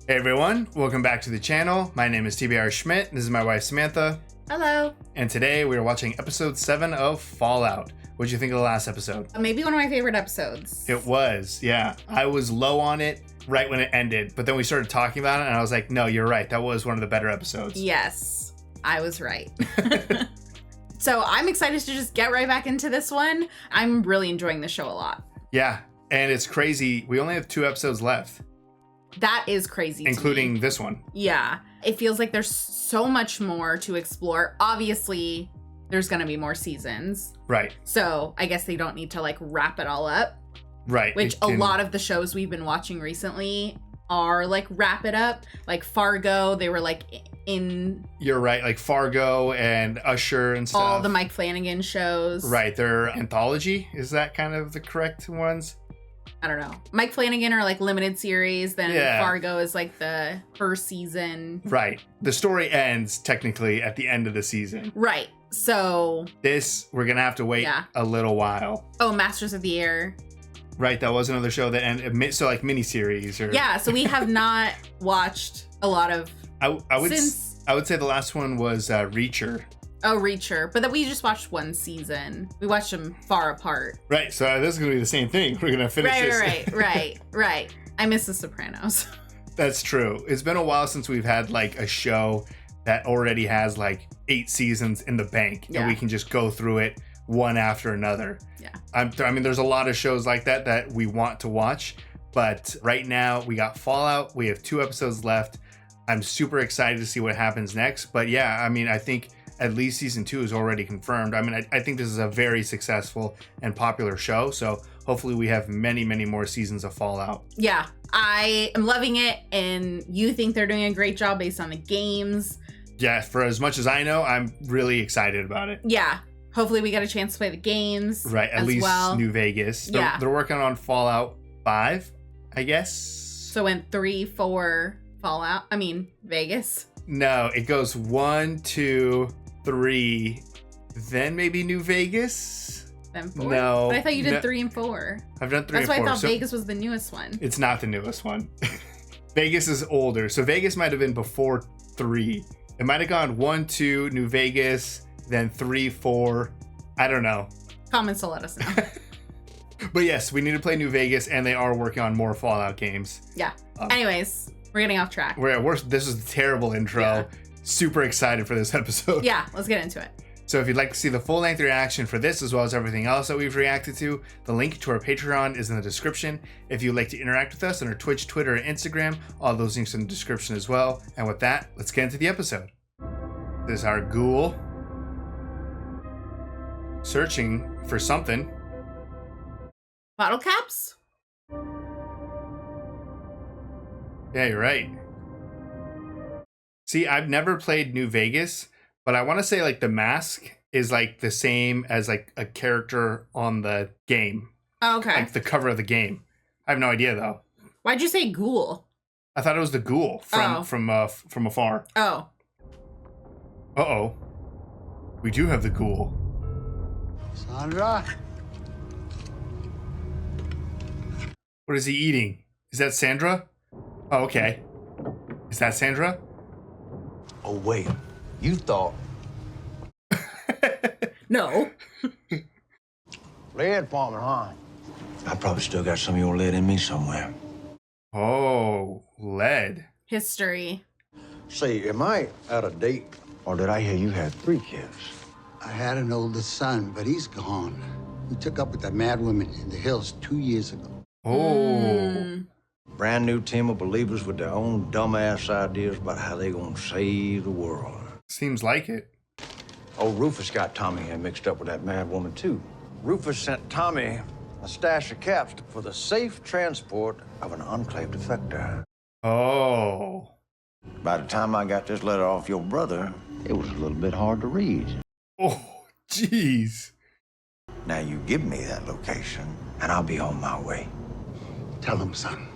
Hey everyone, welcome back to the channel. My name is TBR Schmitt. This is my wife Samantha. Hello. And today we are watching episode 7 of Fallout. What'd you think of the last episode? Maybe one of my favorite episodes. It was, yeah. I was low on it right when it ended, but then we started talking about it and I was like, no, you're right. That was one of the better episodes. Yes, I was right. So I'm excited to just get right back into this one. I'm really enjoying the show a lot. Yeah, and it's crazy. We only have 2 episodes left. That is crazy. Including this one. Yeah. It feels like there's so much more to explore. Obviously, there's going to be more seasons. Right. So I guess they don't need to like wrap it all up. Right. Which a lot of the shows we've been watching recently are like wrap it up. Like Fargo, they were like in... You're right. Like Fargo and Usher and stuff. All the Mike Flanagan shows. Right. They're anthology. Is that kind of the correct ones? I don't know. Mike Flanagan are like limited series. Then Fargo is like the first season. Right. The story ends technically at the end of the season. Right. So this, we're going to have to wait a little while. Oh, Masters of the Air. Right. That was another show that ended. So like miniseries or. Yeah. So we have not watched a lot of. I would say the last one was Reacher. Oh, Reacher. But then we just watched one season. We watched them far apart. Right. So this is going to be the same thing. We're going to finish this. Right. I miss The Sopranos. That's true. It's been a while since we've had like a show that already has like 8 seasons in the bank and we can just go through it one after another. Yeah. I mean, there's a lot of shows like that we want to watch. But right now we got Fallout. We have 2 episodes left. I'm super excited to see what happens next. But yeah, I mean, I think at least season 2 is already confirmed. I mean, I think this is a very successful and popular show. So hopefully we have many, many more seasons of Fallout. Yeah, I am loving it. And you think they're doing a great job based on the games. Yeah, for as much as I know, I'm really excited about it. Yeah. Hopefully we get a chance to play the games. Right, at least New Vegas. They're working on Fallout 5, I guess. So in 3, 4, Fallout, Vegas. No, it goes 1, 2, 3, then maybe New Vegas. Then 4? No. But I thought you did 3 and 4. I've done 3 and 4. That's why I thought Vegas was the newest one. It's not the newest one. Vegas is older. So Vegas might have been before 3. It might have gone 1, 2, New Vegas, then 3, 4. I don't know. Comments to let us know. But yes, we need to play New Vegas, and they are working on more Fallout games. Yeah. Anyways, we're getting off track. This is a terrible intro. Yeah. Super excited for this episode. Yeah, let's get into it. So if you'd like to see the full-length reaction for this as well as everything else that we've reacted to, the link to our Patreon is in the description. If you'd like to interact with us on our Twitch, Twitter, and Instagram, all those links in the description as well. And with that, let's get into the episode. This is our ghoul searching for something. Bottle caps? Yeah, you're right. See, I've never played New Vegas, but I want to say like the mask is like the same as like a character on the game. Oh, okay. Like the cover of the game. I have no idea though. Why'd you say ghoul? I thought it was the ghoul from afar. Oh. Uh-oh. We do have the ghoul. Sandra? What is he eating? Is that Sandra? Oh, okay. Is that Sandra? Oh, wait. You thought... No. Lead department, huh? I probably still got some of your lead in me somewhere. Oh, lead. History. Say, am I out of date? Or did I hear you had 3 kids? I had an oldest son, but he's gone. He took up with that mad woman in the hills 2 years ago. Oh. Brand new team of believers with their own dumbass ideas about how they gonna save the world. Seems like it. Old Rufus got Tommy here mixed up with that mad woman, too. Rufus sent Tommy a stash of caps for the safe transport of an enclave defector. Oh. By the time I got this letter off your brother, it was a little bit hard to read. Oh, jeez. Now you give me that location, and I'll be on my way. Tell him, son.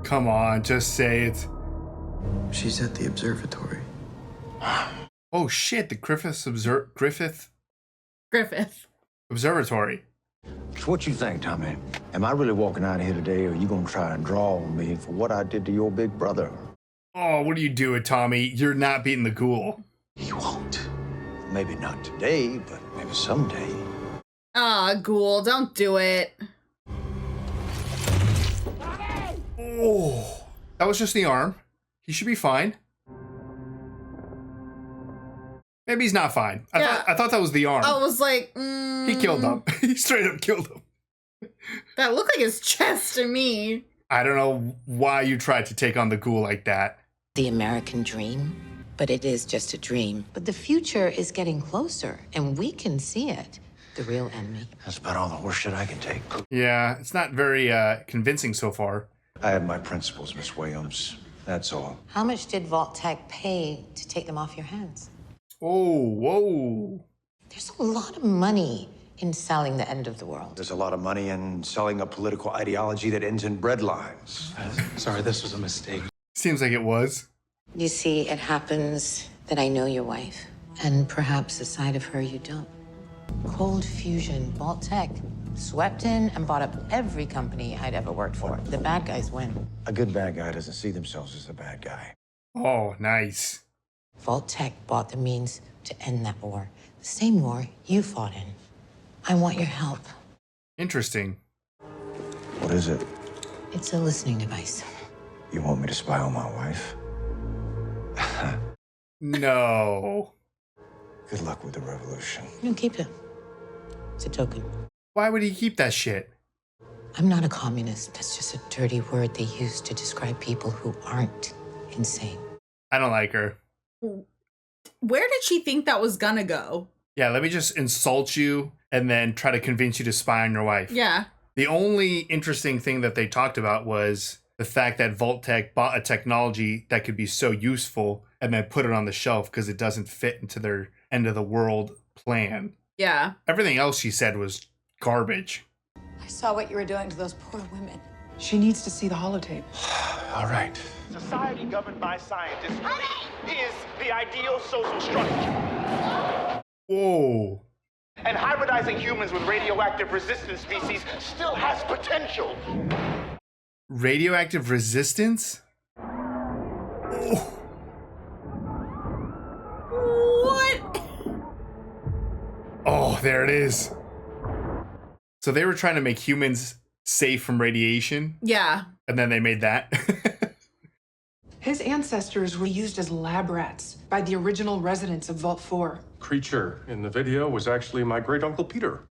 Come on, just say it. She's at the observatory. Oh shit, the Griffith Griffith. Observatory. So what you think, Tommy? Am I really walking out of here today, or are you gonna try and draw on me for what I did to your big brother? Oh, what are you doing, Tommy? You're not beating the ghoul. You won't. Maybe not today, but maybe someday. Ah, ghoul, don't do it. Oh, that was just the arm. He should be fine. Maybe he's not fine. I thought that was the arm. I was like, He killed him. He straight up killed him. That looked like his chest to me. I don't know why you tried to take on the ghoul like that. The American dream, but it is just a dream. But the future is getting closer, and we can see it. The real enemy. That's about all the horseshit I can take. Yeah, it's not very convincing so far. I have my principles, Miss Williams. That's all. How much did Vault Tech pay to take them off your hands? Oh, whoa. There's a lot of money in selling the end of the world. There's a lot of money in selling a political ideology that ends in bread lines. Sorry, this was a mistake. Seems like it was. You see, it happens that I know your wife, and perhaps a side of her you don't. Cold Fusion, Vault Tech, swept in and bought up every company I'd ever worked for. The bad guys win. A good bad guy doesn't see themselves as a bad guy. Oh, nice. Vault Tech bought the means to end that war. The same war you fought in. I want your help. Interesting. What is it? It's a listening device. You want me to spy on my wife? No. Good luck with the revolution. You keep it. It's a token. Why would he keep that shit? I'm not a communist. That's just a dirty word they use to describe people who aren't insane. I don't like her. Where did she think that was gonna go? Yeah, let me just insult you and then try to convince you to spy on your wife. Yeah. The only interesting thing that they talked about was the fact that Vault Tech bought a technology that could be so useful and then put it on the shelf because it doesn't fit into their end of the world plan. Yeah. Everything else she said was garbage. I saw what you were doing to those poor women. She needs to see the holotape. All right. Society governed by scientists is the ideal social structure. Whoa. And hybridizing humans with radioactive resistant species still has potential. Radioactive resistance? Oh. What? Oh, there it is. So they were trying to make humans safe from radiation, Yeah. and then they made that. His ancestors were used as lab rats by the original residents of Vault 4. Creature in the video was actually my great uncle Peter.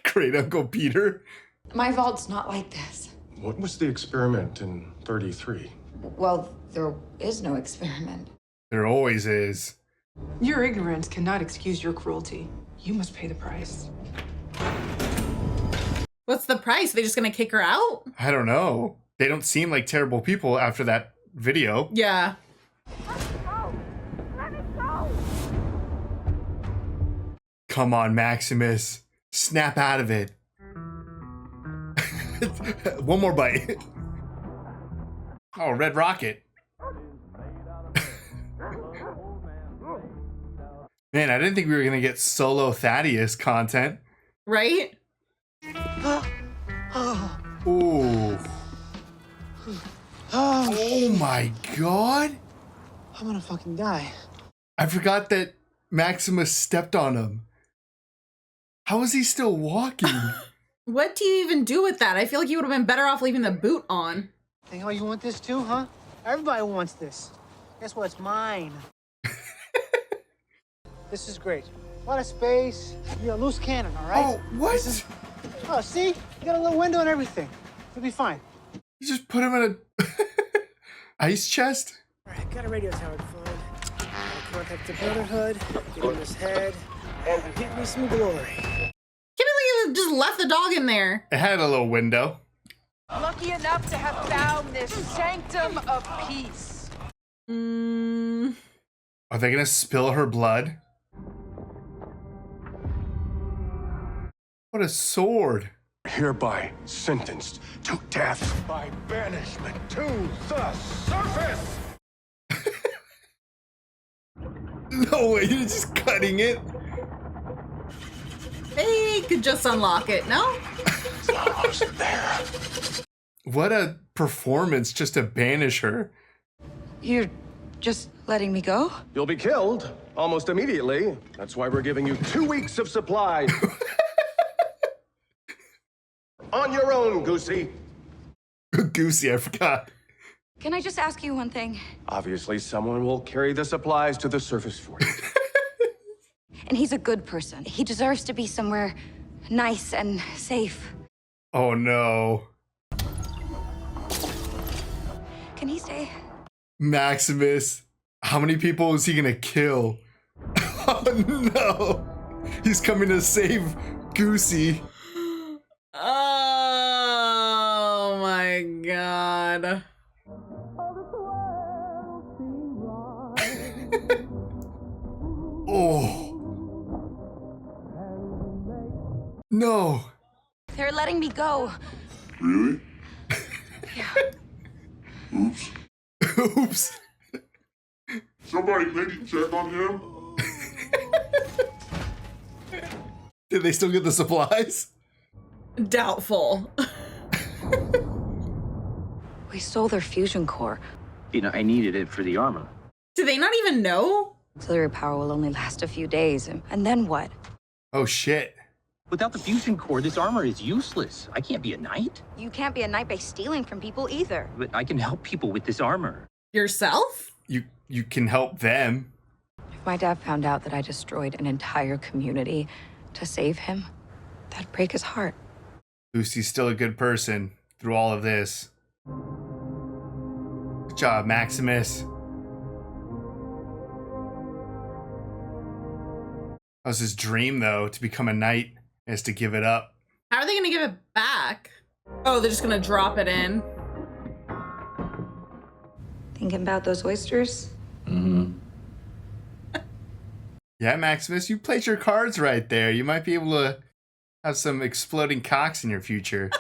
Great Uncle Peter. My vault's not like this. What was the experiment in 33? Well, there is no experiment. There always is. Your ignorance cannot excuse your cruelty. You must pay the price. What's the price? They just gonna kick her out? I don't know. They don't seem like terrible people after that video. Yeah. Come on, Maximus. Snap out of it. One more bite. Oh, Red Rocket. Man, I didn't think we were going to get solo Thaddeus content. Right? Ooh. Oh my god. I'm gonna fucking die. I forgot that Maximus stepped on him. How is he still walking? What do you even do with that? I feel like you would have been better off leaving the boot on. Think how you want this too, huh? Everybody wants this. Guess what's mine? This is great. A lot of space. You're a loose cannon, all right? Oh, what? Oh, see? You got a little window and everything. You'll be fine. You just put him in a ice chest? All right, got a radio tower to find. Gotta contact the Brotherhood, get in his head, and give me some glory. Kimberly just left the dog in there. It had a little window. Lucky enough to have found this sanctum of peace. Are they gonna spill her blood? What a sword. Hereby sentenced to death by banishment to the surface. No way, you're just cutting it. he could just unlock it, no? It's almost there. What a performance just to banish her. You're just letting me go? You'll be killed almost immediately. That's why we're giving you 2 weeks of supplies. On your own, Goosey. Goosey, I forgot. Can I just ask you one thing? Obviously, someone will carry the supplies to the surface for you. And he's a good person. He deserves to be somewhere nice and safe. Oh no. Can he stay? Maximus. How many people is he gonna kill? Oh no. He's coming to save Goosey. Oh my god. Oh. No. They're letting me go. Really? Yeah. Oops. Oops. Somebody maybe check on him? Did they still get the supplies? Doubtful. We stole their fusion core. You know, I needed it for the armor. Do they not even know? Auxiliary power will only last a few days. And then what? Oh shit. Without the fusion core, this armor is useless. I can't be a knight. You can't be a knight by stealing from people either. But I can help people with this armor. Yourself? You can help them. If my dad found out that I destroyed an entire community to save him, that'd break his heart. Lucy's still a good person through all of this. Good job, Maximus. That was his dream, though, to become a knight, is to give it up. How are they gonna give it back? Oh, they're just gonna drop it in. Thinking about those oysters? Mm-hmm. Yeah, Maximus, you played your cards right there. You might be able to have some exploding cocks in your future.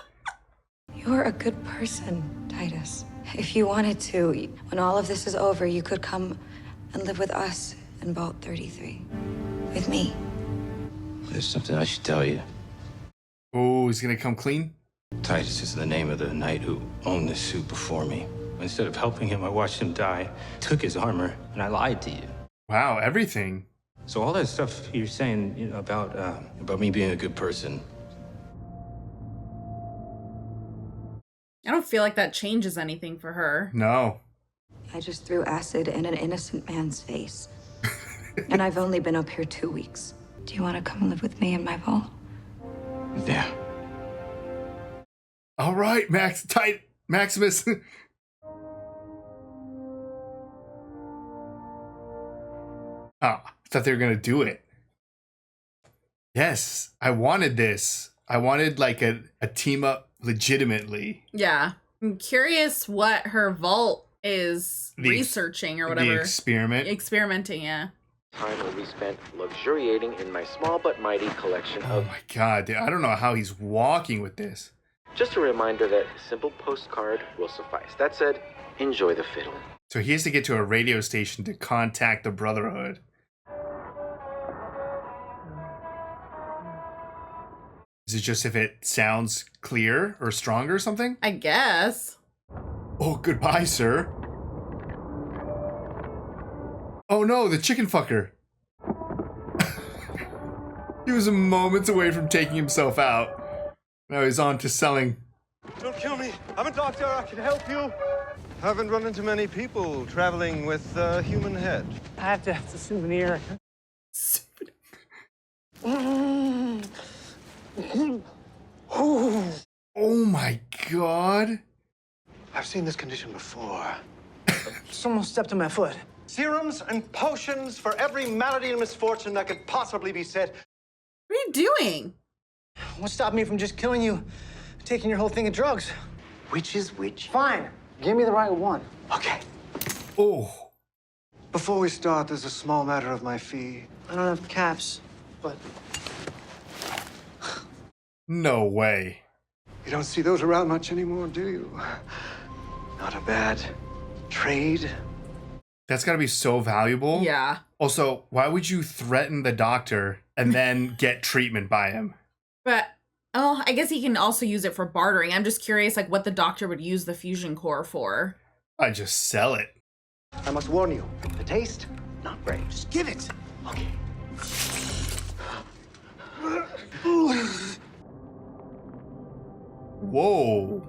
You're a good person, Titus. If you wanted to, when all of this is over, you could come and live with us in Vault 33. With me. There's something I should tell you. Oh, he's gonna come clean? Titus is the name of the knight who owned this suit before me. Instead of helping him, I watched him die, took his armor, and I lied to you. Wow, everything. So all that stuff you're saying, you know, about me being a good person. I don't feel like that changes anything for her. No. I just threw acid in an innocent man's face. And I've only been up here 2 weeks. Do you want to come live with me in my vault? Yeah. All right, Maximus. Oh, I thought they were gonna do it. Yes, I wanted this. I wanted like a team up legitimately. Yeah. I'm curious what her vault is researching or whatever. The experiment. Experimenting, yeah. Time will be spent luxuriating in my small but mighty collection Oh of... my god, dude, I don't know how he's walking with this. Just a reminder that a simple postcard will suffice. That said, enjoy the fiddle. So he has to get to a radio station to contact the Brotherhood. Is it just if it sounds clear or strong or something? I guess. Oh, goodbye, sir. Oh no, the chicken fucker. He was moments away from taking himself out. Now he's on to selling. Don't kill me. I'm a doctor. I can help you. Haven't run into many people traveling with a human head. I have to. It's a souvenir. Oh my god. I've seen this condition before. Someone stepped on my foot. Serums and potions for every malady and misfortune that could possibly be set. What are you doing? What stopped me from just killing you, taking your whole thing of drugs? Which is which? Fine. Give me the right one. Okay. Oh. Before we start, there's a small matter of my fee. I don't have caps, but... No way. You don't see those around much anymore, do you? Not a bad trade. That's gotta be so valuable. Yeah. Also, why would you threaten the doctor and then get treatment by him? But, oh, I guess he can also use it for bartering. I'm just curious, like, what the doctor would use the fusion core for. I just sell it. I must warn you, the taste, not great. Just give it. Okay. Whoa.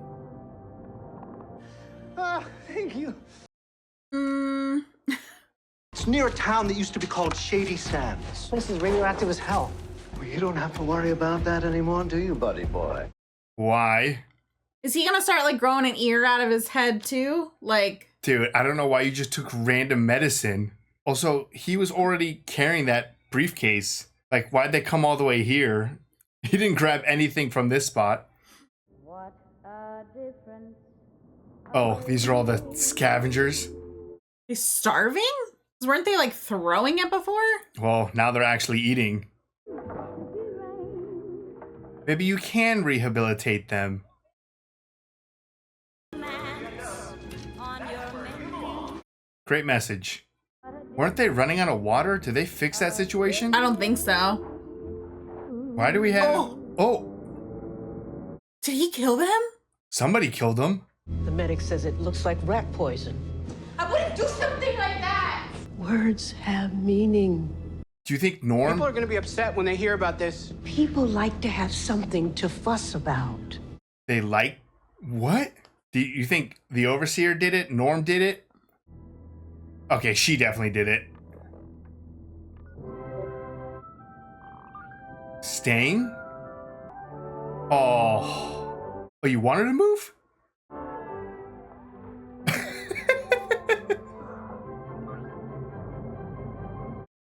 Thank you. It's near a town that used to be called Shady Sands. This place is radioactive as hell. Well, you don't have to worry about that anymore, do you, buddy boy? Why? Is he gonna start, like, growing an ear out of his head, too? Like... Dude, I don't know why you just took random medicine. Also, he was already carrying that briefcase. Like, why'd they come all the way here? He didn't grab anything from this spot. Oh, these are all the scavengers? He's starving? Weren't they, like, throwing it before? Well, now they're actually eating. Maybe you can rehabilitate them. Great message. Weren't they running out of water? Did they fix that situation? I don't think so. Why do we have... Oh! Did he kill them? Somebody killed them. The medic says it looks like rat poison. I wouldn't do something like that! Words have meaning. Do you think Norm... People are going to be upset when they hear about this. People like to have something to fuss about. They like... What? Do you think the Overseer did it? Norm did it? Okay, she definitely did it. Staying? Oh. Oh, you wanted to move?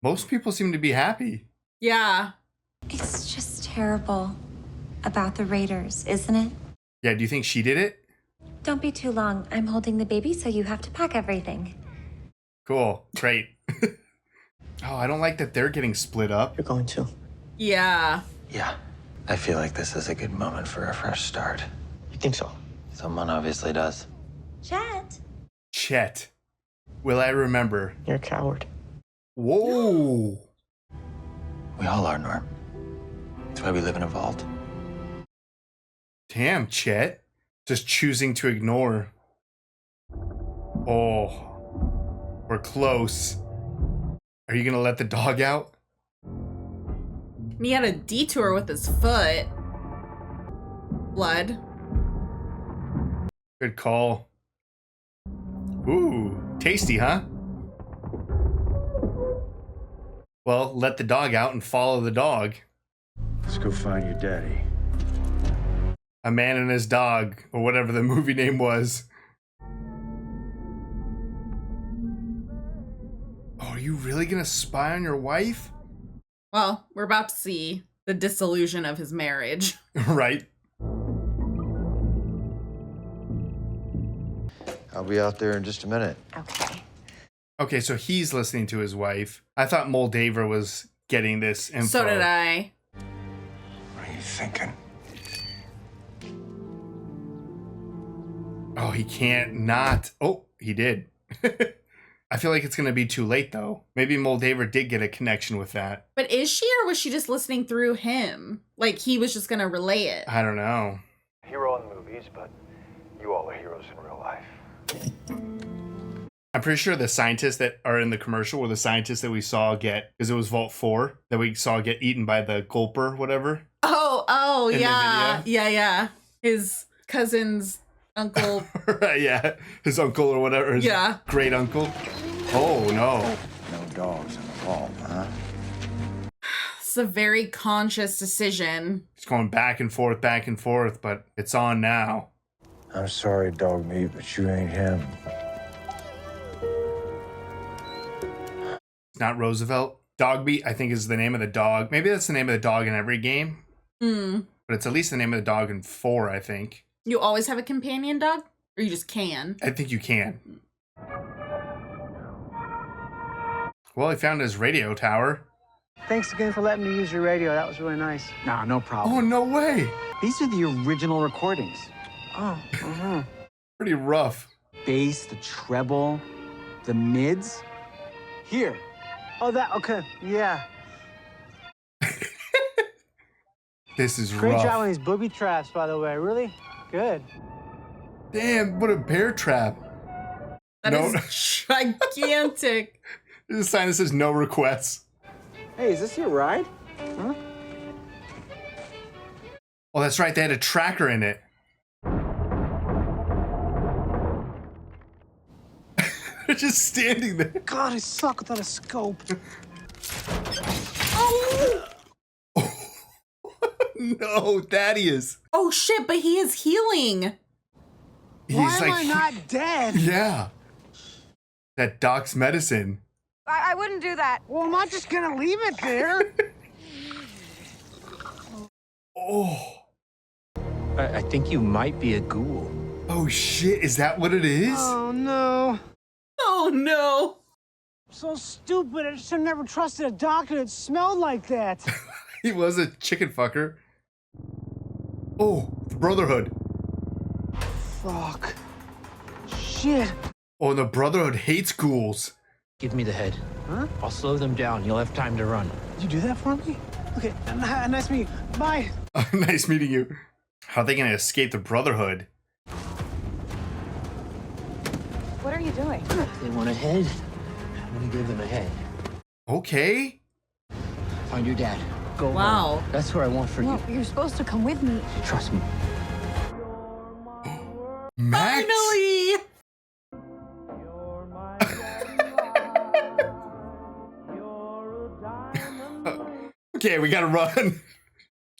Most people seem to be happy. Yeah. It's just terrible about the Raiders, isn't it? Yeah, do you think she did it? Don't be too long. I'm holding the baby, so you have to pack everything. Cool. Great. Oh, I don't like that they're getting split up. You're going to? Yeah. Yeah. I feel like this is a good moment for a fresh start. You think so? Someone obviously does. Chet. Chet. Will I remember? You're a coward. Whoa. We all are, Norm. That's why we live in a vault. Damn, Chet. Just choosing to ignore. Oh. We're close. Are you gonna let the dog out? He had a detour with his foot. Blood. Good call. Ooh, tasty, huh? Well, let the dog out and follow the dog. Let's go find your daddy. A Man and His Dog, or whatever the movie name was. Oh, are you really gonna spy on your wife? Well, we're about to see the disillusion of his marriage. Right. I'll be out there in just a minute. Okay. Okay, so he's listening to his wife. I thought Moldaver was getting this info. So did I. What are you thinking? Oh, he can't not. Oh, he did. I feel like it's going to be too late, though. Maybe Moldaver did get a connection with that. But is she, or was she just listening through him? Like, he was just going to relay it. I don't know. Hero in the movies, but you all are heroes in real life. I'm pretty sure the scientists that are in the commercial were the scientists that we saw get, because it was Vault 4, that we saw get eaten by the gulper, whatever. Oh, In yeah. the Yeah. His cousin's uncle. Right, yeah. His uncle or whatever. His great uncle. Oh, no. No dogs in the vault, huh? It's a very conscious decision. It's going back and forth, but it's on now. I'm sorry, dog meat, but you ain't him. It's not Roosevelt. Dogbeat, I think, is the name of the dog. Maybe that's the name of the dog in every game. But it's at least the name of the dog in 4, I think. You always have a companion dog? Or you just can? I think you can. Well, he found his radio tower. Thanks again for letting me use your radio. That was really nice. Nah, no problem. Oh, no way. These are the original recordings. Oh, Pretty rough. Bass, the treble, the mids. Here. Oh, that, okay, yeah. This is Great rough. job on these booby traps, by the way. Really good. Damn, what a bear trap. That is gigantic. There's a sign that says no requests. Hey, is this your ride? Huh? Oh, that's right. They had a tracker in it. They're just standing there. God, I suck without a scope. Oh! No, Thaddeus. Oh shit, but he is healing. Why am I not dead? Yeah. That Doc's medicine. I wouldn't do that. Well, I'm not just gonna leave it there. Oh. I think you might be a ghoul. Oh shit, is that what it is? Oh no. Oh no. So stupid. I just have never trusted a doctor that smelled like that. He was a chicken fucker. Oh, the Brotherhood. Fuck. Shit. Oh, and the Brotherhood hates ghouls. Give me the head. Huh? I'll slow them down. You'll have time to run. Did you do that for me? Okay, nice meeting you. Bye. Nice meeting you. How are they gonna escape the Brotherhood? What are you doing? They want a head. I'm gonna give them a head. Okay. Find your dad. Go. Wow. Home. That's where I want for No, you. you're supposed to come with me. Trust me. Max. Finally. Okay, we gotta run.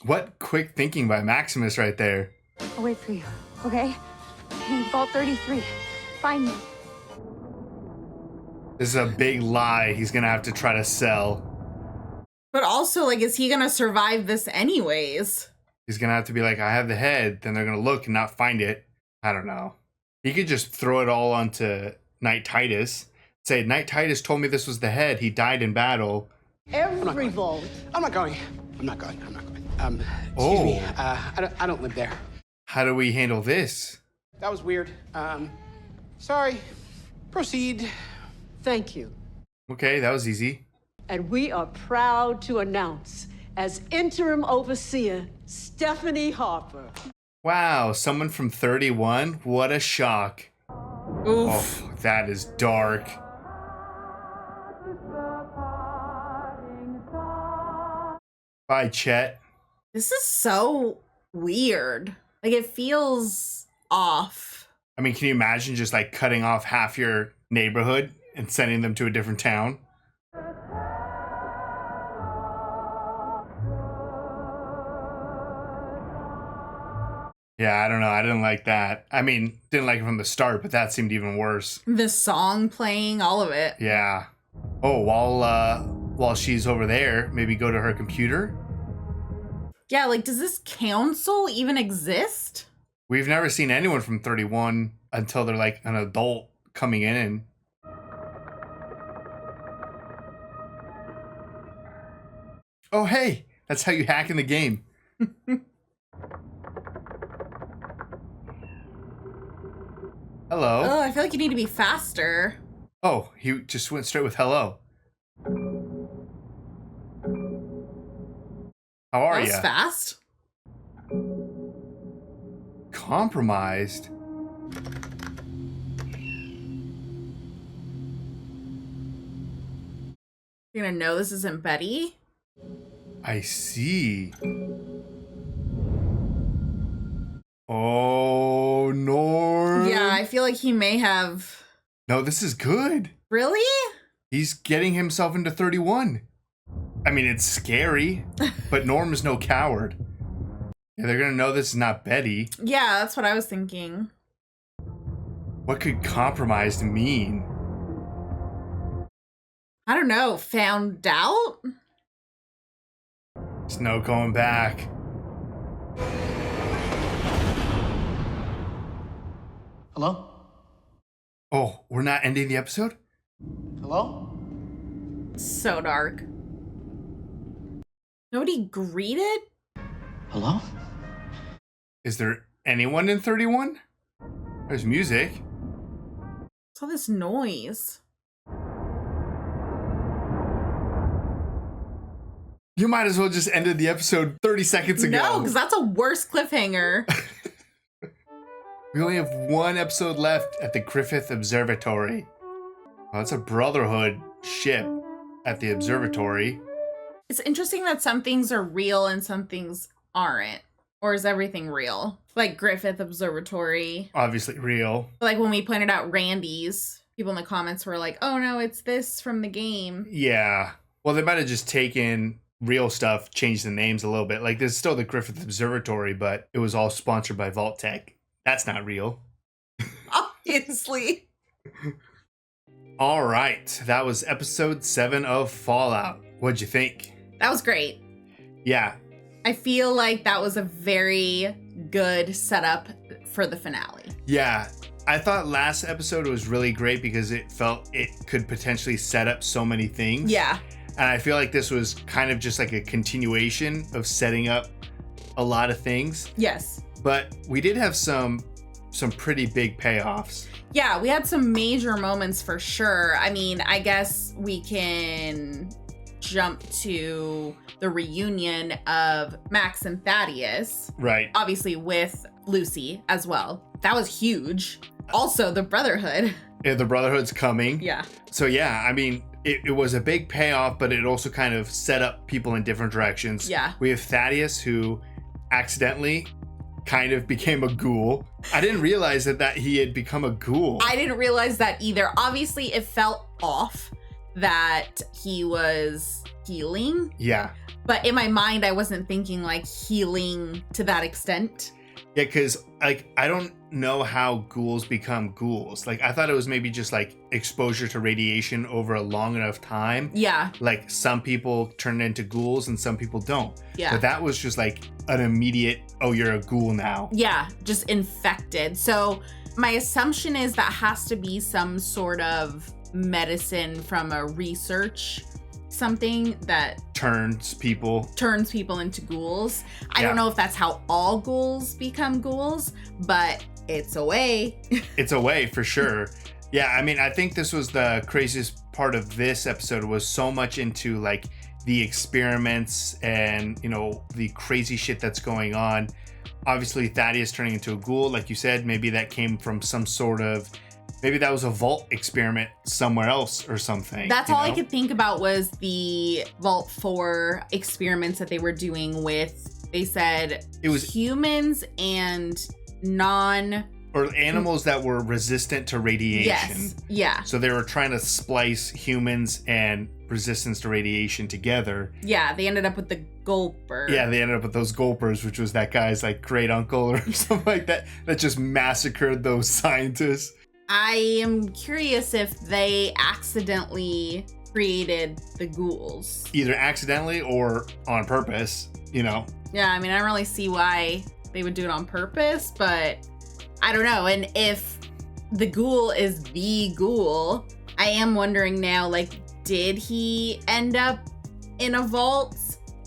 What quick thinking by Maximus right there. I'll wait for you, okay? Hey, Vault 33. Find me. This is a big lie he's gonna have to try to sell. But also, like, is he gonna survive this anyways? He's gonna have to be like, I have the head. Then they're gonna look and not find it. I don't know. He could just throw it all onto Knight Titus. Say, Knight Titus told me this was the head. He died in battle. Every vault. I'm not going. I'm not going. Excuse me. I don't live there. How do we handle this? That was weird. Sorry. Proceed. Thank you. Okay, that was easy. And we are proud to announce, as interim overseer, Stephanie Harper. Wow, someone from 31? What a shock. Oof. Oh, that is dark. Bye, Chet. This is so weird. Like, it feels off. I mean, can you imagine just like cutting off half your neighborhood and sending them to a different town? Yeah, I don't know. I didn't like that. I mean, didn't like it from the start, but that seemed even worse. The song playing, all of it. Yeah. Oh, while she's over there, maybe go to her computer. Yeah, like, does this council even exist? We've never seen anyone from 31 until they're like an adult coming in. Oh, hey, that's how you hack in the game. Hello. Oh, I feel like you need to be faster. Oh, he just went straight with hello. How are That you? was fast. Compromised? You're gonna know this isn't Betty? I see. Oh, Norm. Yeah, I feel like he may have... No, this is good. Really? He's getting himself into 31. I mean, it's scary, but Norm is no coward. Yeah, they're gonna know this is not Betty. Yeah, that's what I was thinking. What could compromised mean? I don't know. Found out? There's no going back. Hello? Oh, we're not ending the episode? Hello? So dark. Nobody greeted? Hello? Is there anyone in 31? There's music. What's all this noise? You might as well just ended the episode 30 seconds ago. No, because that's a worse cliffhanger. We only have one episode left at the Griffith Observatory. Well, that's a Brotherhood ship at the observatory. It's interesting that some things are real and some things aren't. Or is everything real? Like Griffith Observatory. Obviously real. Like when we pointed out Randy's, people in the comments were like, oh no, it's this from the game. Yeah. Well, they might have just taken real stuff, changed the names a little bit. Like this is still the Griffith Observatory, but it was all sponsored by Vault Tech. That's not real. Obviously. All right. That was episode 7 of Fallout. What'd you think? That was great. Yeah. I feel like that was a very good setup for the finale. Yeah. I thought last episode was really great because it felt it could potentially set up so many things. Yeah. And I feel like this was kind of just like a continuation of setting up a lot of things. Yes. But we did have some pretty big payoffs. Yeah, we had some major moments for sure. I mean, I guess we can jump to the reunion of Max and Thaddeus. Right. Obviously with Lucy as well. That was huge. Also, the Brotherhood. Yeah, the Brotherhood's coming. Yeah. So yeah, I mean, it was a big payoff, but it also kind of set up people in different directions. Yeah. We have Thaddeus, who accidentally kind of became a ghoul. I didn't realize that he had become a ghoul. I didn't realize that either. Obviously, it felt off that he was healing. Yeah. But in my mind, I wasn't thinking like healing to that extent. Yeah, because like I don't know how ghouls become ghouls. Like I thought it was maybe just like exposure to radiation over a long enough time. Yeah. Like some people turn into ghouls and some people don't. Yeah. But that was just like an immediate, oh, you're a ghoul now. Yeah, just infected. So my assumption is that has to be some sort of medicine from a research something that turns people into ghouls. I don't know if that's how all ghouls become ghouls, but it's a way. It's a way for sure. Yeah, I mean, I think this was the craziest part of this episode was so much into like the experiments and, you know, the crazy shit that's going on. Obviously, Thaddeus turning into a ghoul, like you said, maybe that came from some sort of, maybe that was a vault experiment somewhere else or something. That's all I could think about was the Vault 4 experiments that they were doing with, they said it was humans and or animals that were resistant to radiation. Yes. Yeah. So they were trying to splice humans and resistance to radiation together. Yeah, they ended up with the gulper. Yeah, they ended up with those gulpers, which was that guy's like great uncle or something like that just massacred those scientists. I am curious if they accidentally created the ghouls. Either accidentally or on purpose, you know? Yeah, I mean, I don't really see why they would do it on purpose, but I don't know. And if the ghoul is the ghoul, I am wondering now, like, did he end up in a vault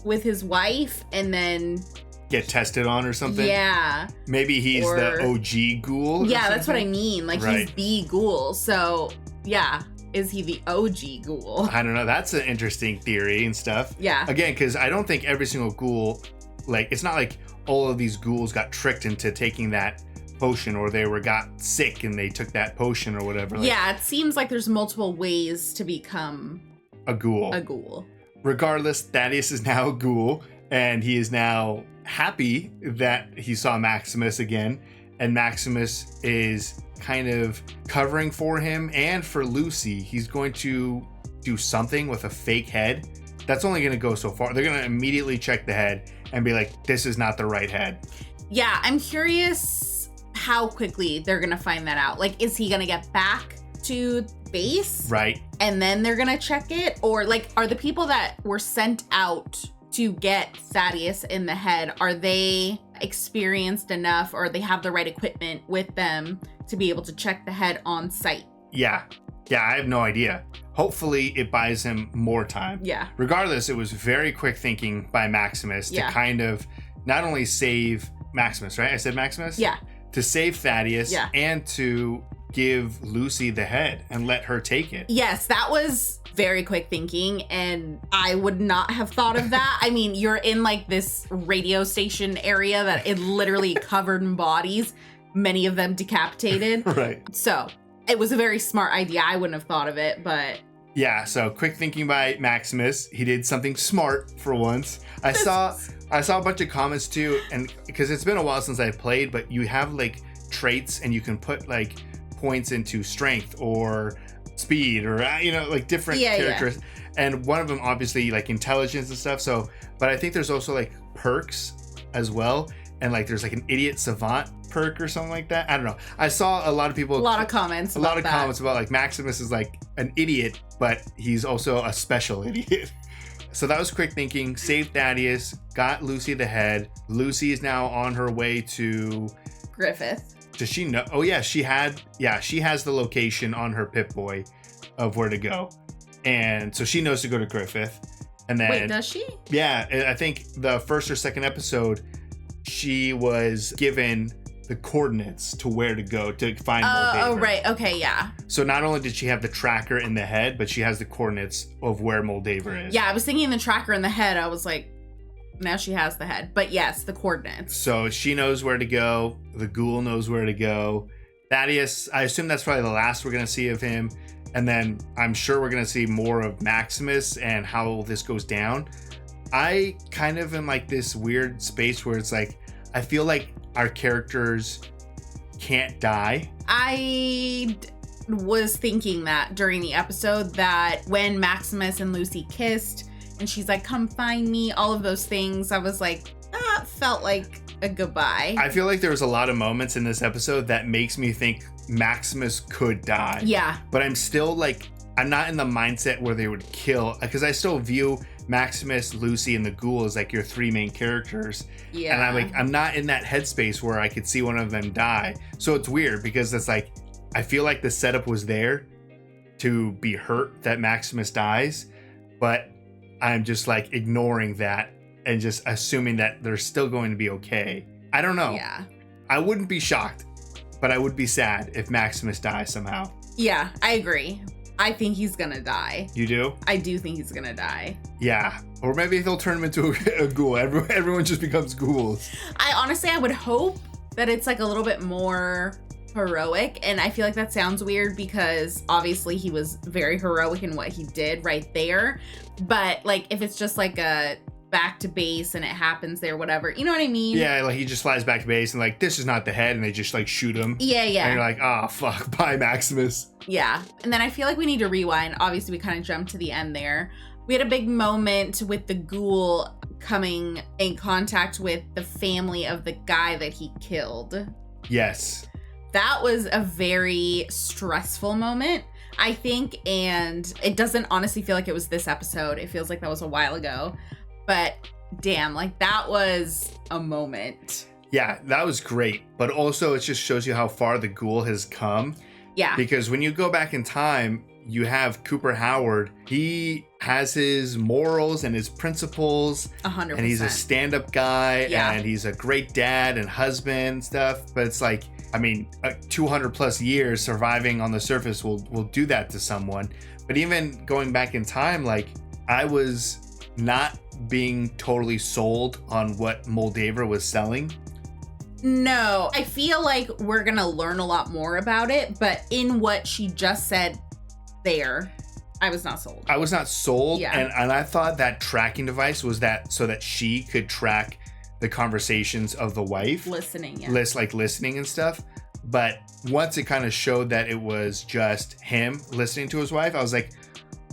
with his wife and then get tested on or something? Yeah. Maybe he's the OG ghoul? Yeah, that's what I mean. Like, right. He's the ghoul. So, yeah. Is he the OG ghoul? I don't know. That's an interesting theory and stuff. Yeah. Again, because I don't think every single ghoul, like, it's not like all of these ghouls got tricked into taking that potion or they got sick and they took that potion or whatever. Like, yeah, it seems like there's multiple ways to become a ghoul. A ghoul. Regardless, Thaddeus is now a ghoul and he is now happy that he saw Maximus again, and Maximus is kind of covering for him and for Lucy. He's going to do something with a fake head. That's only going to go so far. They're going to immediately check the head and be like, this is not the right head. Yeah, I'm curious how quickly they're going to find that out. Like, is he going to get back to base? Right. And then they're going to check it? Or, like, are the people that were sent out to get Thaddeus in the head, are they experienced enough or they have the right equipment with them to be able to check the head on site? Yeah, I have no idea. Hopefully it buys him more time. Yeah. Regardless, it was very quick thinking by Maximus to kind of not only save Maximus, right? I said Maximus? Yeah. To save Thaddeus and to give Lucy the head and let her take it. Yes, that was very quick thinking, and I would not have thought of that. I mean, you're in like this radio station area that it literally covered in bodies, many of them decapitated. Right. So it was a very smart idea. I wouldn't have thought of it, but yeah, so quick thinking by Maximus. He did something smart for once. I saw a bunch of comments too, and because it's been a while since I played, but you have like traits and you can put like points into strength or speed or like different characters. And one of them obviously like intelligence and stuff. So, but I think there's also like perks as well. And like there's like an idiot savant perk or something like that. I don't know. I saw a lot of people. A lot of comments about like Maximus is like an idiot, but he's also a special idiot. So that was quick thinking. Saved Thaddeus, got Lucy the head. Lucy is now on her way to Griffith. Does she know? Oh yeah, she has the location on her Pip-Boy of where to go. And so she knows to go to Griffith. And then wait, does she? Yeah, I think the first or second episode, she was given the coordinates to where to go to find Moldaver. Oh, right. Okay, yeah. So not only did she have the tracker in the head, but she has the coordinates of where Moldaver is. Yeah, I was thinking the tracker in the head. I was like, now she has the head. But yes, the coordinates. So she knows where to go. The ghoul knows where to go. Thaddeus, I assume that's probably the last we're going to see of him. And then I'm sure we're going to see more of Maximus and how this goes down. I kind of am like this weird space where it's like, I feel like our characters can't die. I was thinking that during the episode, that when Maximus and Lucy kissed and she's like, come find me, all of those things, I was like, that felt like a goodbye. I feel like there was a lot of moments in this episode that makes me think Maximus could die. Yeah. But I'm still like, I'm not in the mindset where they would kill, because I still view Maximus, Lucy, and the ghoul as like your three main characters. Yeah. And I'm not in that headspace where I could see one of them die. So it's weird because it's like, I feel like the setup was there to be hurt that Maximus dies, but I'm just like ignoring that and just assuming that they're still going to be okay. I don't know. Yeah. I wouldn't be shocked, but I would be sad if Maximus dies somehow. Yeah, I agree. I think he's gonna die. You do? I do think he's gonna die. Yeah. Or maybe they'll turn him into a ghoul. Everyone just becomes ghouls. I would hope that it's like a little bit more heroic. And I feel like that sounds weird because obviously he was very heroic in what he did right there. But like if it's just like a back to base and it happens there, whatever, you know what I mean? Yeah, like he just flies back to base and like, this is not the head, and they just like shoot him. Yeah. And you're like, oh fuck, bye Maximus. Yeah. And then I feel like we need to rewind. Obviously we kind of jumped to the end there. We had a big moment with the ghoul coming in contact with the family of the guy that he killed. Yes. That was a very stressful moment, I think, and it doesn't honestly feel like it was this episode. It feels like that was a while ago. But damn, like that was a moment. Yeah, that was great. But also it just shows you how far the ghoul has come. Yeah. Because when you go back in time, you have Cooper Howard. He has his morals and his principles. 100%. And he's a stand-up guy. Yeah. And he's a great dad and husband and stuff. But it's like, I mean, 200 plus years surviving on the surface will do that to someone. But even going back in time, like I was not being totally sold on what Moldaver was selling. No, I feel like we're gonna learn a lot more about it, but in what she just said there, I was not sold. I was not sold. Yeah. And I thought that tracking device was that so that she could track the conversations of the wife. Listening, yeah. Listening and stuff. But once it kind of showed that it was just him listening to his wife, I was like,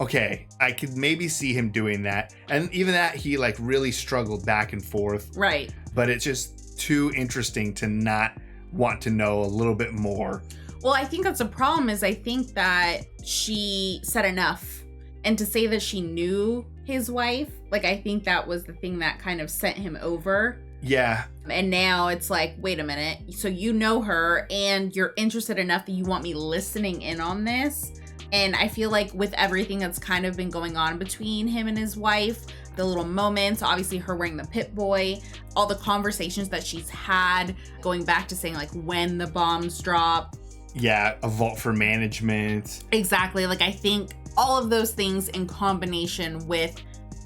okay, I could maybe see him doing that. And even that, he like really struggled back and forth. Right. But it's just too interesting to not want to know a little bit more. Well, I think that's a problem, is I think that she said enough. And to say that she knew his wife, like I think that was the thing that kind of sent him over. Yeah. And now it's like, wait a minute. So you know her and you're interested enough that you want me listening in on this. And I feel like with everything that's kind of been going on between him and his wife, the little moments, obviously her wearing the Pip-Boy, all the conversations that she's had, going back to saying like when the bombs drop. Yeah, a vault for management. Exactly. Like, I think all of those things in combination with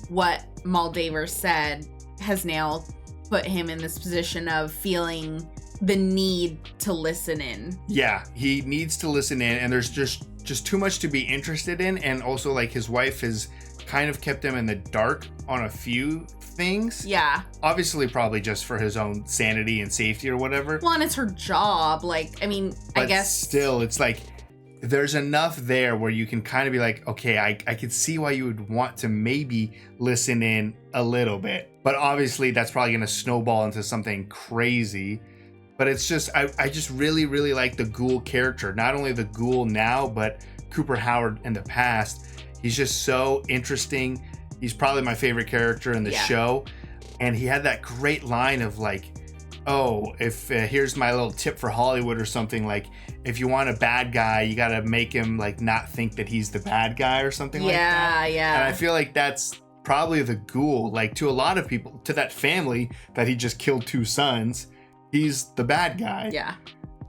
what Moldaver said has now put him in this position of feeling the need to listen in. Yeah, he needs to listen in, and there's just too much to be interested in. And also, like, his wife has kind of kept him in the dark on a few things. Yeah. Obviously, probably just for his own sanity and safety or whatever. Well, and it's her job. Like, I mean, But I guess. still, it's like there's enough there where you can kind of be like, okay, I could see why you would want to maybe listen in a little bit. But obviously, that's probably going to snowball into something crazy. But it's just, I just really, really like the Ghoul character. Not only the Ghoul now, but Cooper Howard in the past. He's just so interesting. He's probably my favorite character in the show. And he had that great line of like, oh, if here's my little tip for Hollywood or something, like, if you want a bad guy, you got to make him like not think that he's the bad guy or something like that. Yeah. And I feel like that's probably the Ghoul. Like, to a lot of people, to that family that he just killed 2 sons, he's the bad guy. Yeah.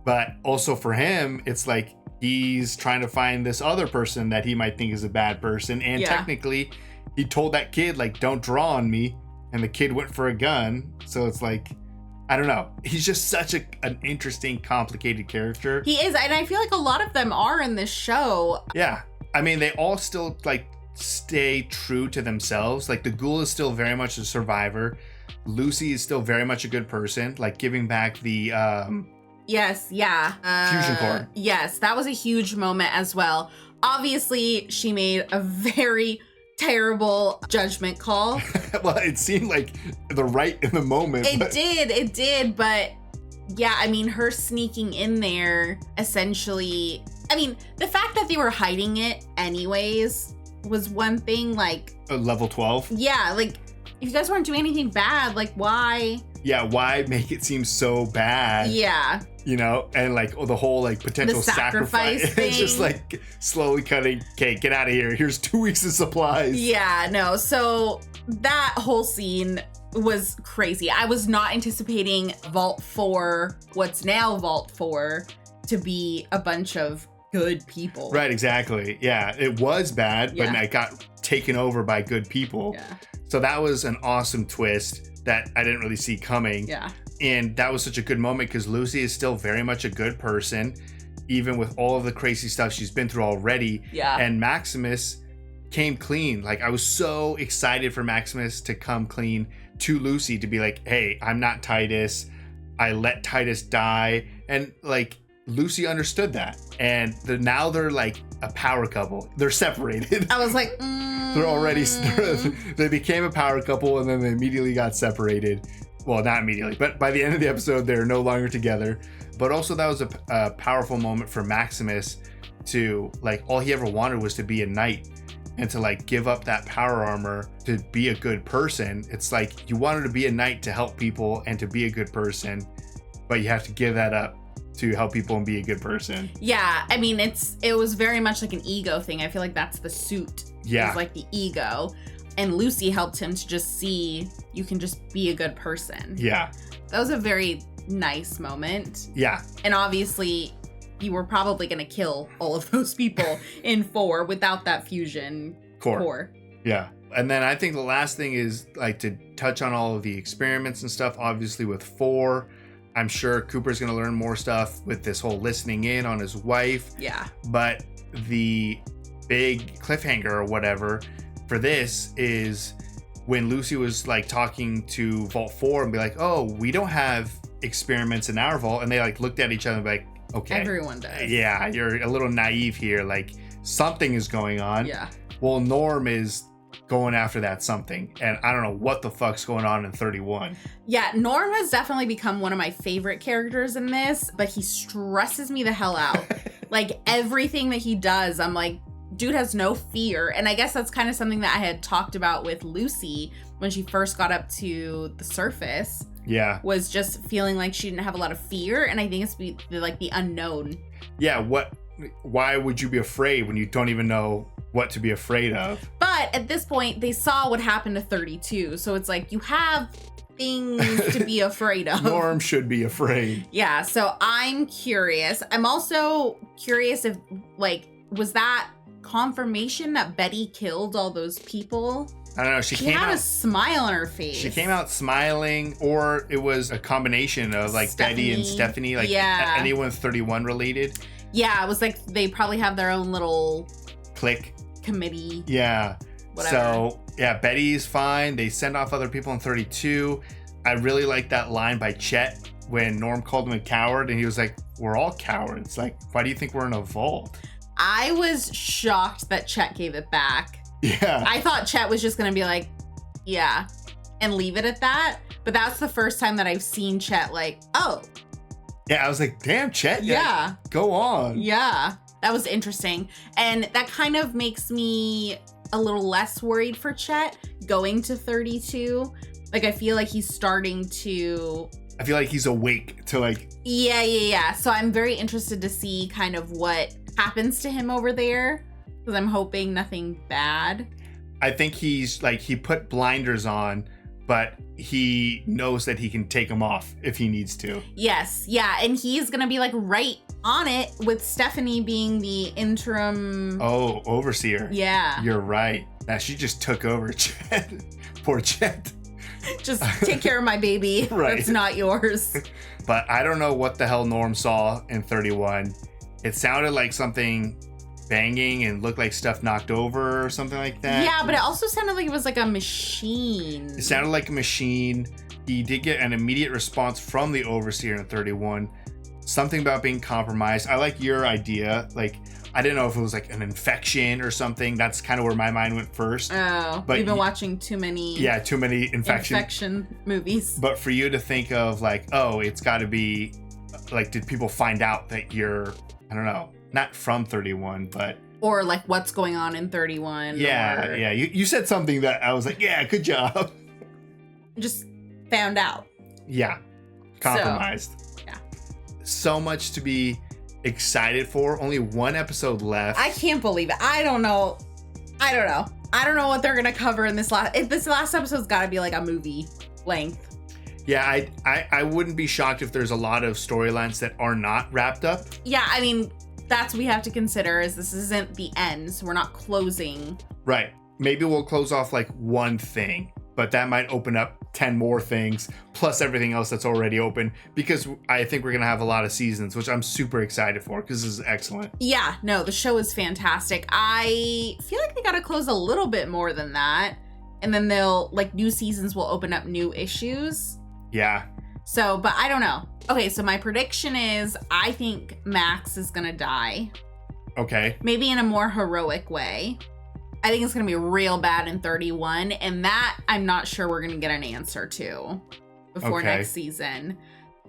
But also for him, it's like he's trying to find this other person that he might think is a bad person. And technically, he told that kid, like, don't draw on me. And the kid went for a gun. So it's like, I don't know. He's just such an interesting, complicated character. He is. And I feel like a lot of them are in this show. Yeah. I mean, they all still, like, stay true to themselves. Like, the Ghoul is still very much a survivor. Lucy is still very much a good person, like giving back the Yes, yeah. fusion core. Yes, that was a huge moment as well. Obviously, she made a very terrible judgment call. Well, it seemed like the right in the moment. It did, but yeah, I mean, her sneaking in there essentially, I mean, the fact that they were hiding it anyways was one thing, like level 12. Yeah, like, if you guys weren't doing anything bad, like, why? Yeah, why make it seem so bad? Yeah. You know, and like the whole like potential The sacrifice thing. It's just like slowly cutting, okay, get out of here. Here's 2 weeks of supplies. Yeah, no. So that whole scene was crazy. I was not anticipating Vault 4, what's now Vault 4, to be a bunch of good people. Right, exactly. Yeah, it was bad, but Yeah. it got taken over by good people. Yeah. So that was an awesome twist that I didn't really see coming. Yeah. And that was such a good moment because Lucy is still very much a good person, even with all of the crazy stuff she's been through already. Yeah. And Maximus came clean. Like, I was so excited for Maximus to come clean to Lucy, to be like, hey, I'm not Titus. I let Titus die. And like, Lucy understood that. And now they're like a power couple. They're separated. I was like, They're already, they became a power couple and then they immediately got separated. Well, not immediately, but by the end of the episode, they're no longer together. But also that was a powerful moment for Maximus to, like, all he ever wanted was to be a knight and to like give up that power armor to be a good person. It's like you wanted to be a knight to help people and to be a good person, but you have to give that up to help people and be a good person. yeah, I mean, it was very much like an ego thing. I feel like that's the suit. Yeah. It's like the ego. And Lucy helped him to just see you can just be a good person. Yeah. That was a very nice moment. Yeah. And obviously, you were probably going to kill all of those people in 4 without that fusion core. Yeah. And then I think the last thing is like to touch on all of the experiments and stuff. Obviously with 4, I'm sure Cooper's going to learn more stuff with this whole listening in on his wife. Yeah. But the big cliffhanger or whatever for this is when Lucy was like talking to Vault 4 and be like, oh, we don't have experiments in our vault. And they like looked at each other and be like, okay. Everyone does. Yeah, you're a little naive here. Like, something is going on. Yeah. Well, Norm is going after that something. And I don't know what the fuck's going on in 31. Yeah, Norm has definitely become one of my favorite characters in this, but he stresses me the hell out. Like, everything that he does, I'm like, dude has no fear. And I guess that's kind of something that I had talked about with Lucy when she first got up to the surface. Yeah. Was just feeling like she didn't have a lot of fear. And I think it's the unknown. Yeah, why would you be afraid when you don't even know what to be afraid of? But at this point, they saw what happened to 32. So it's like, you have things to be afraid of. Norm should be afraid. Yeah, so I'm curious. I'm also curious if, like, was that confirmation that Betty killed all those people? I don't know. She came had out a smile on her face. She came out smiling, or it was a combination of like Betty and Stephanie, like anyone 31 related. Yeah, it was like they probably have their own little clique committee. Yeah. Whatever. So yeah, Betty's fine. They send off other people in 32. I really like that line by Chet when Norm called him a coward, and he was like, "We're all cowards. Like, why do you think we're in a vault?" I was shocked that Chet gave it back. Yeah. I thought Chet was just gonna be like, yeah, and leave it at that. But that's the first time that I've seen Chet like, oh. Yeah, I was like, damn, Chet. Yeah. Go on. Yeah. That was interesting. And that kind of makes me a little less worried for Chet going to 32. Like, I feel like he's starting to... I feel like he's awake to like... Yeah. So I'm very interested to see kind of what happens to him over there. Because I'm hoping nothing bad. I think he's like, he put blinders on, but he knows that he can take them off if he needs to. Yes. Yeah. And he's going to be like right on it with Stephanie being the interim. Oh, overseer. Yeah. You're right. Now she just took over Chet. Poor Chet. Just take care of my baby. Right. That's not yours. But I don't know what the hell Norm saw in 31. It sounded like something banging and looked like stuff knocked over or something like that. Yeah, but it also sounded like it was like a machine. It sounded like a machine. He did get an immediate response from the overseer in 31. Something about being compromised. I like your idea. Like, I didn't know if it was like an infection or something. That's kind of where my mind went first. Oh, but we've been watching too many. Yeah, too many infection movies. But for you to think of like, oh, it's got to be like, did people find out that you're, I don't know, not from 31, but... Or like what's going on in 31. Yeah. You said something that I was like, yeah, good job. Just found out. Yeah. Compromised. So, yeah. So much to be excited for. Only one episode left. I can't believe it. I don't know what they're going to cover in this last... This last episode's got to be like a movie length. Yeah, I wouldn't be shocked if there's a lot of storylines that are not wrapped up. Yeah, I mean... That's what we have to consider is this isn't the end. So we're not closing. Right. Maybe we'll close off like one thing, but that might open up 10 more things plus everything else that's already open, because I think we're going to have a lot of seasons, which I'm super excited for because this is excellent. Yeah, no, the show is fantastic. I feel like they got to close a little bit more than that. And then they'll like new seasons will open up new issues. Yeah. So, but I don't know. Okay, so my prediction is I think Max is going to die. Okay. Maybe in a more heroic way. I think it's going to be real bad in 31. And that I'm not sure we're going to get an answer to before next season.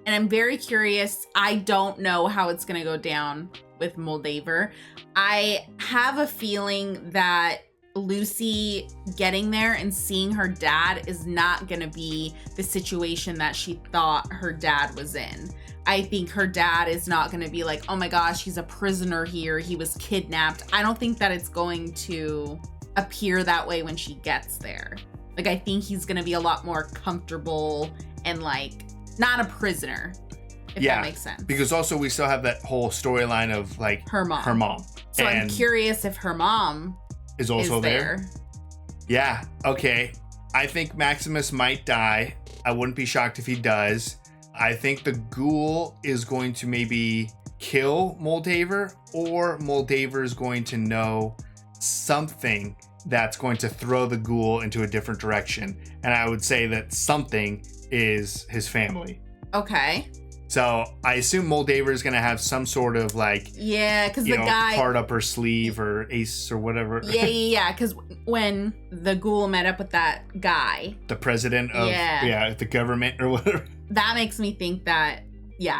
And I'm very curious. I don't know how it's going to go down with Moldaver. I have a feeling that Lucy getting there and seeing her dad is not going to be the situation that she thought her dad was in. I think her dad is not going to be like, oh my gosh, he's a prisoner here. He was kidnapped. I don't think that it's going to appear that way when she gets there. Like, I think he's going to be a lot more comfortable and like not a prisoner, if that makes sense. Because also we still have that whole storyline of like her mom. So I'm curious if her mom is also there. Yeah. Okay. I think Maximus might die. I wouldn't be shocked if he does. I think the ghoul is going to maybe kill Moldaver, or Moldaver is going to know something that's going to throw the ghoul into a different direction. And I would say that something is his family. Okay. So I assume Moldaver is going to have some sort of like, because the guy card up her sleeve or ace or whatever. Yeah. Because when the ghoul met up with that guy, the president of the government or whatever, that makes me think that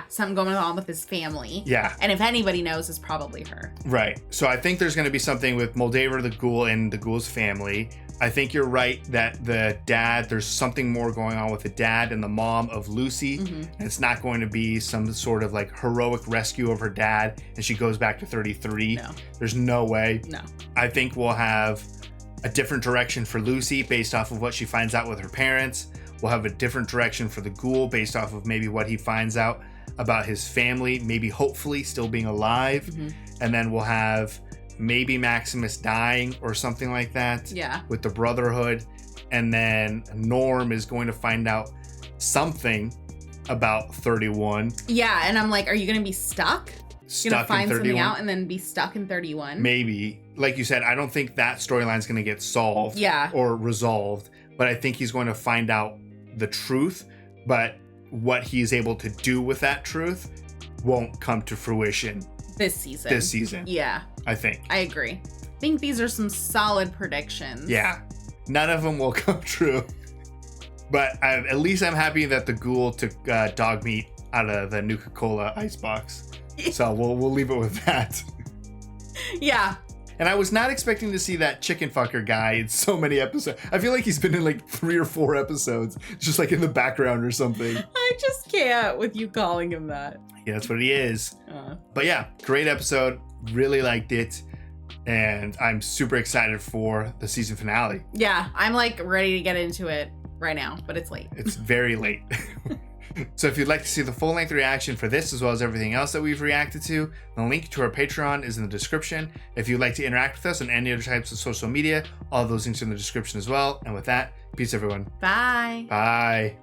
something going on with his family. Yeah. And if anybody knows, it's probably her. Right. So I think there's going to be something with Moldaver, the ghoul, and the ghoul's family. I think you're right that the dad, there's something more going on with the dad and the mom of Lucy. Mm-hmm. And it's not going to be some sort of like heroic rescue of her dad and she goes back to 33. No. There's no way. No. I think we'll have a different direction for Lucy based off of what she finds out with her parents. We'll have a different direction for the ghoul based off of maybe what he finds out about his family, maybe hopefully still being alive. And then we'll have maybe Maximus dying or something like that. Yeah. With the Brotherhood. And then Norm is going to find out something about 31. Yeah, and I'm like, are you going to be stuck? You're going to find something out and then be stuck in 31? Maybe. Like you said, I don't think that storyline's going to get solved or resolved, but I think he's going to find out the truth, but what he's able to do with that truth won't come to fruition this season. Yeah. I think. I agree. I think these are some solid predictions. Yeah. None of them will come true. But at least I'm happy that the ghoul took dog meat out of the Nuka-Cola icebox. So we'll leave it with that. Yeah. And I was not expecting to see that chicken fucker guy in so many episodes. I feel like he's been in like 3 or 4 episodes, just like in the background or something. I just can't with you calling him that. Yeah, that's what he is. But yeah, great episode. Really liked it. And I'm super excited for the season finale. Yeah, I'm like ready to get into it right now, but it's late. It's very late. So if you'd like to see the full-length reaction for this as well as everything else that we've reacted to, the link to our Patreon is in the description. If you'd like to interact with us on any other types of social media, all of those links are in the description as well. And with that, peace everyone. Bye. Bye.